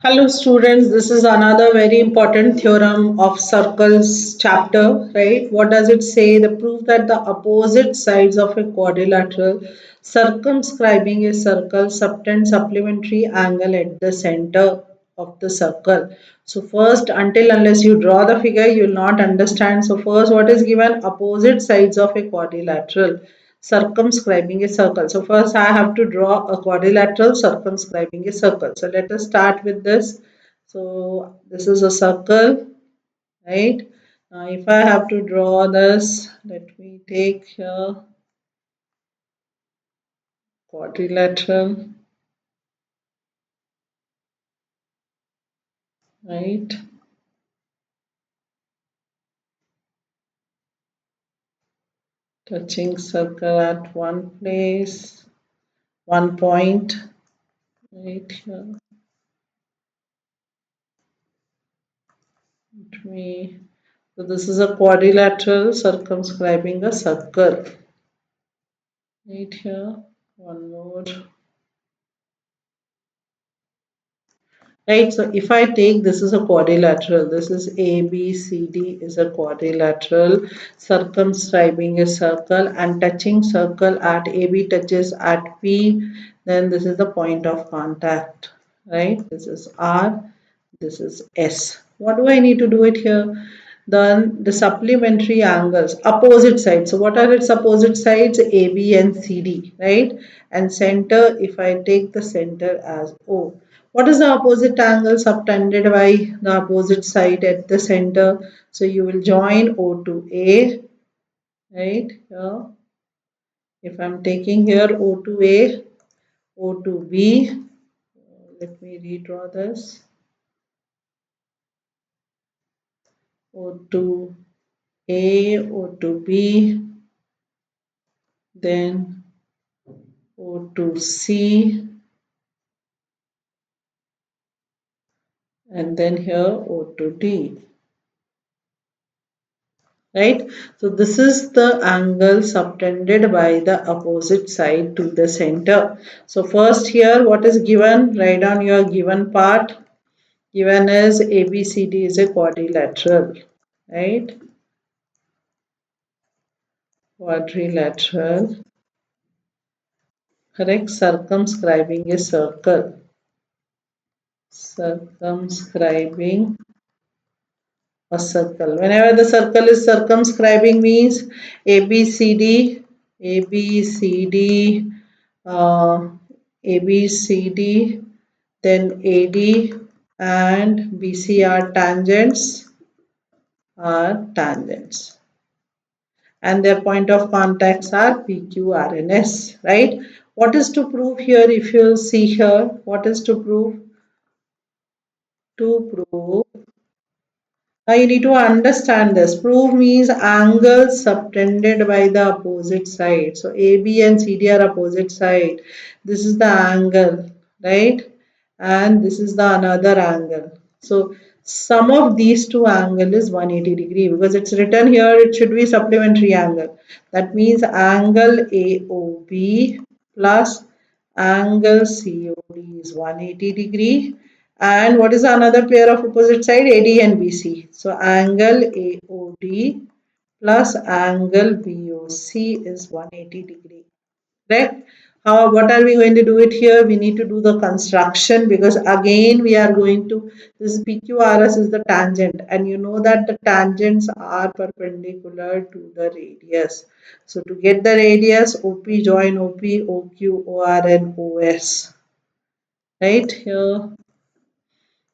Hello students, this is another very important theorem of circles chapter, right? What does it say? The proof that the opposite sides of a quadrilateral circumscribing a circle subtend supplementary angle at the center of the circle. So first, unless you draw the figure, you will not understand. So first, what is given? Opposite sides of a quadrilateral circumscribing a circle. So first I have to draw a quadrilateral circumscribing a circle. So let us start with this. So this is a circle, right? Now if I have to draw this, let me take here quadrilateral, right? Touching circle at one place, one point, right here. Let me, so this is a quadrilateral circumscribing a circle, right here. One more. Right, so if I take this is a quadrilateral, this is ABCD is a quadrilateral, circumscribing a circle and touching circle at AB touches at P, then this is the point of contact, right? This is R, this is S. What do I need to do it here? Then the supplementary angles, opposite sides. So what are its opposite sides? AB and CD, right? And center, if I take the center as O. What is the opposite angle subtended by the opposite side at the center? So you will join O to A, right? Here. If I'm taking here O to A, O to B, let me redraw this. O to A, O to B, then O to C, and then here O to D. Right, so this is the angle subtended by the opposite side to the center. So first here what is given? Write down your given part. Given is ABCD is a quadrilateral, right? Quadrilateral, correct? Circumscribing a circle. Circumscribing a circle. Whenever the circle is circumscribing means ABCD, ABCD, uh, ABCD, then AD and BC are tangents, and their point of contacts are PQ, R, and S, right? What is to prove here? If you see here, what is to prove? To prove, now you need to understand this. Prove means angles subtended by the opposite side. So AB and CD are opposite side. This is the angle, right? And this is the another angle. So sum of these two angle is 180 degree because it's written here it should be supplementary angle. That means angle AOB plus angle COD is 180 degree. And what is another pair of opposite side? AD and BC. So angle AOD plus angle BOC is 180 degree. Correct? How, what are we going to do it here? We need to do the construction because again we are going to, this PQRS is the tangent and you know that the tangents are perpendicular to the radius. So to get the radius, OP join OP, OQ, OR and OS. Right here.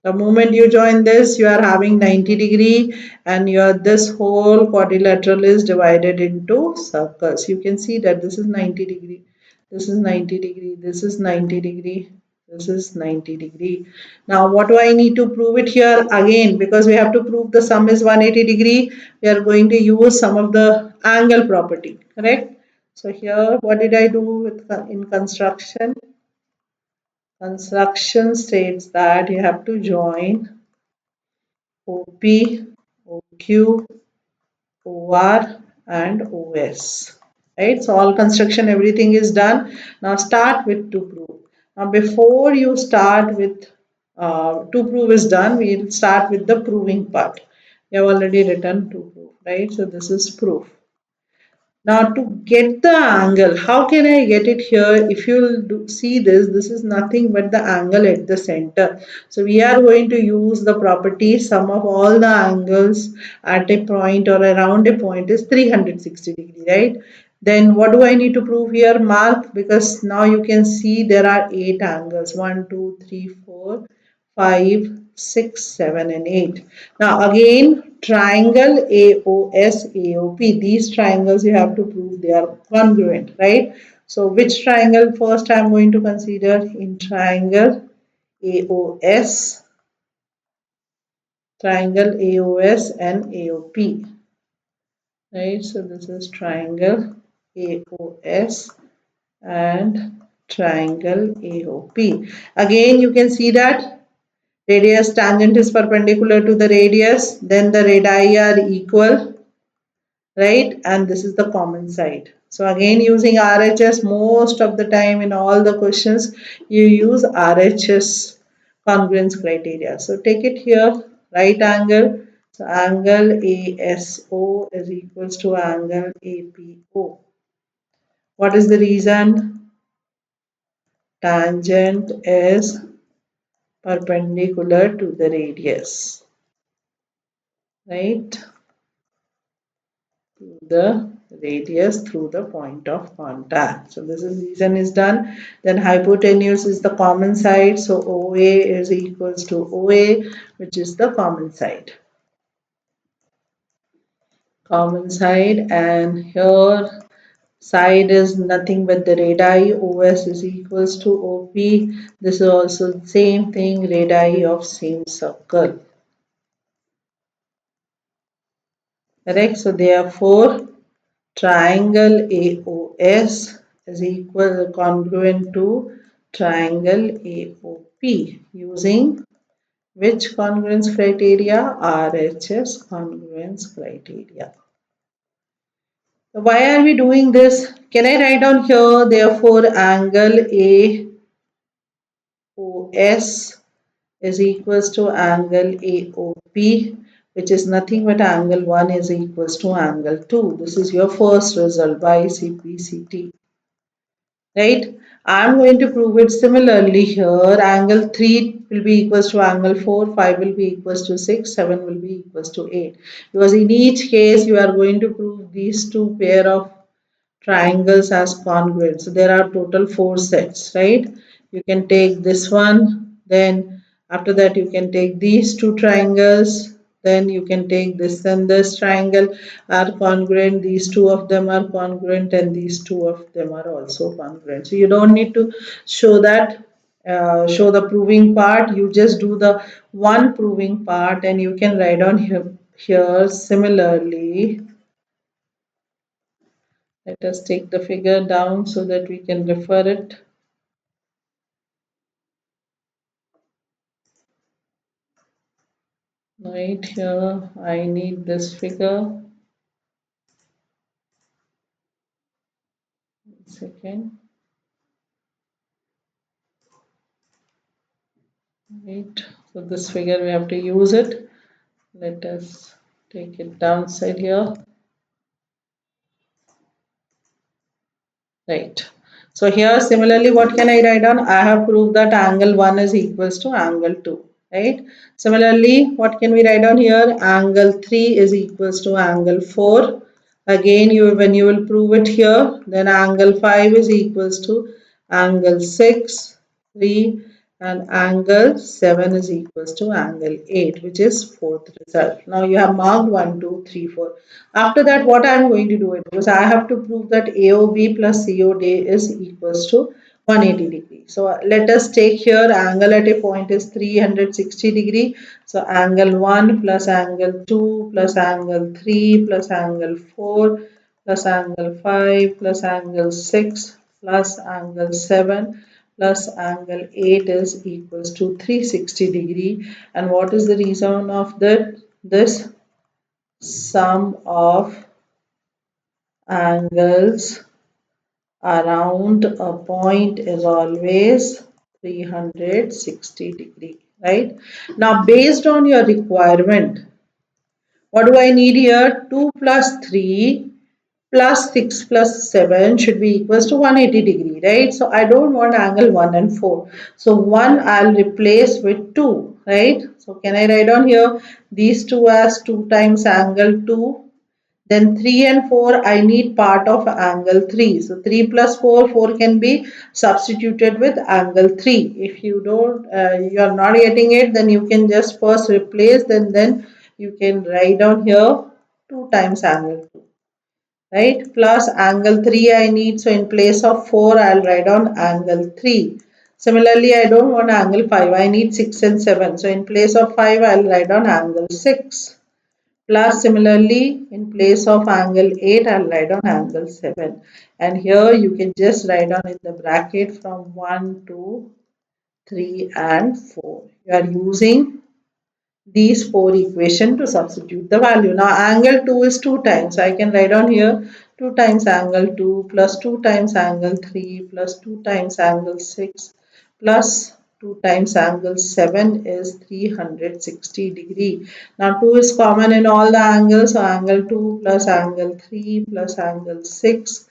The moment you join this, you are having 90 degree and your this whole quadrilateral is divided into circles. You can see that this is 90 degree, this is 90 degree, this is 90 degree, this is 90 degree. Now what do I need to prove it here? Again, because we have to prove the sum is 180 degree, we are going to use some of the angle property, correct? So here what did I do with in construction? Construction states that you have to join OP, OQ, OR and OS. Right? So all construction, everything is done. Now start with to prove. Now before you start with to prove is done. We'll start with the proving part. We have already written to prove, right? So this is proof. Now to get the angle, how can I get it here? If you see this, this is nothing but the angle at the center. So we are going to use the property sum of all the angles at a point or around a point is 360 degree, right? Then what do I need to prove here? Mark, because now you can see there are 8 angles. 1, 2, 3, 4, 5, 6, 7 and 8. Now again triangle AOS AOP, these triangles you have to prove they are congruent, right? So which triangle first I am going to consider? In triangle AOS, and AOP, right? So this is triangle AOS and triangle AOP. Again you can see that radius tangent is perpendicular to the radius, then the radii are equal, right? And this is the common side. So again using RHS, most of the time in all the questions you use RHS congruence criteria. So take it here, right angle. So angle ASO is equals to angle APO. What is the reason? Tangent is perpendicular to the radius, right? The radius through the point of contact. So this is reason is done. Then hypotenuse is the common side. So OA is equals to OA, which is the common side. Common side, and here side is nothing but the radii. OS is equals to OP. This is also the same thing, radii of same circle. Correct. So therefore triangle AOS is equal congruent to triangle AOP using which congruence criteria? RHS congruence criteria. So why are we doing this? Can I write down here therefore angle AOS is equals to angle AOP, which is nothing but angle 1 is equals to angle 2. This is your first result by CPCT. Right? I'm going to prove it similarly here. Angle 3 will be equals to angle 4, 5 will be equals to 6, 7 will be equals to 8. Because in each case you are going to prove these two pair of triangles as congruent. So there are total 4 sets, right? You can take this one, then after that you can take these two triangles, then you can take this and this triangle are congruent, these two of them are congruent, and these two of them are also congruent. So you don't need to show that, show the proving part. You just do the one proving part and you can write on here similarly. Let us take the figure down so that we can refer it. Right here, I need this figure. 1 second. Right, so this figure we have to use it. Let us take it downside here. Right. So here similarly what can I write down? I have proved that angle 1 is equals to angle 2. Right. Similarly what can we write down here? Angle 3 is equals to angle 4. Again when you will prove it here, then angle 5 is equals to angle 6, 3, and angle 7 is equals to angle 8, which is fourth result. Now you have marked 1, 2, 3, 4. After that, what I am going to do it, because I have to prove that AOB plus COD is equals to 180 degree. So let us take here angle at a point is 360 degree. So angle 1 plus angle 2 plus angle 3 plus angle 4 plus angle 5 plus angle 6 plus angle 7 plus angle 8 is equals to 360 degree. And what is the reason of that? This sum of angles around a point is always 360 degree. right? Now, based on your requirement, what do I need here? 2 plus 3 plus 6 plus 7 should be equals to 180 degree, right? So I don't want angle 1 and 4. So 1 I'll replace with 2, right? So can I write on here these two as 2 times angle 2? Then 3 and 4, I need part of angle 3. So 3 plus 4, 4 can be substituted with angle 3. If you don't, you are not getting it, then you can just first replace, then you can write down here 2 times angle 2, right? Plus angle 3 I need. So in place of 4, I'll write down angle 3. Similarly, I don't want angle 5. I need 6 and 7. So in place of 5, I'll write down angle 6. Plus similarly, in place of angle 8, I'll write down angle 7. And here you can just write down in the bracket from 1, 2, 3 and 4. You are using these four equations to substitute the value. Now angle 2 is 2 times. So I can write down here 2 times angle 2 plus 2 times angle 3 plus 2 times angle 6 plus 2 times angle 7 is 360 degree. Now 2 is common in all the angles. So angle 2 plus angle 3 plus angle 6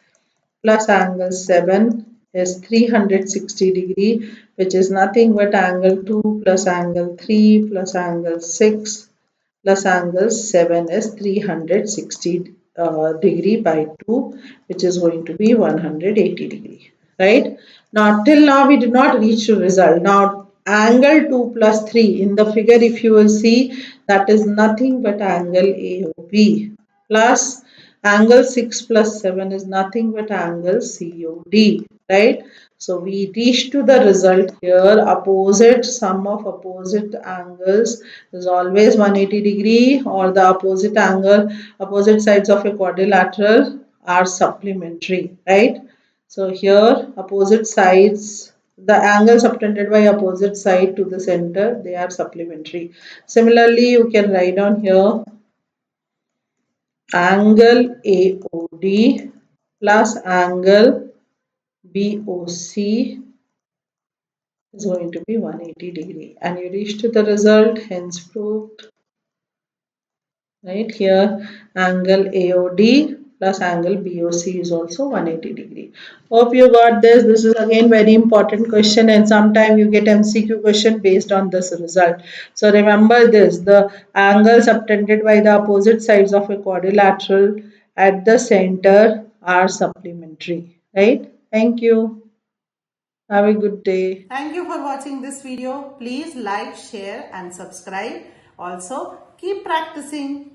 plus angle 7 is 360 degree, which is nothing but angle 2 plus angle 3 plus angle 6 plus angle 7 is 360 degree by 2, which is going to be 180 degree, right? Now till now we did not reach to result. Now angle 2 plus 3 in the figure, if you will see, that is nothing but angle AOB plus angle 6 plus 7 is nothing but angle COD, right? So we reach to the result here. Opposite sum of opposite angles is always 180 degree, or the opposite angle, opposite sides of a quadrilateral are supplementary, right? So here opposite sides, the angles subtended by opposite side to the center, they are supplementary. Similarly, you can write down here angle AOD plus angle BOC is going to be 180 degree, and you reach to the result, hence proved. Right here angle AOD plus angle BOC is also 180 degree. Hope you got this. This is again very important question, and sometime you get MCQ question based on this result. So remember this, the angles subtended by the opposite sides of a quadrilateral at the center are supplementary, right? Thank you. Have a good day. Thank you for watching this video. Please like, share and subscribe. Also, keep practicing.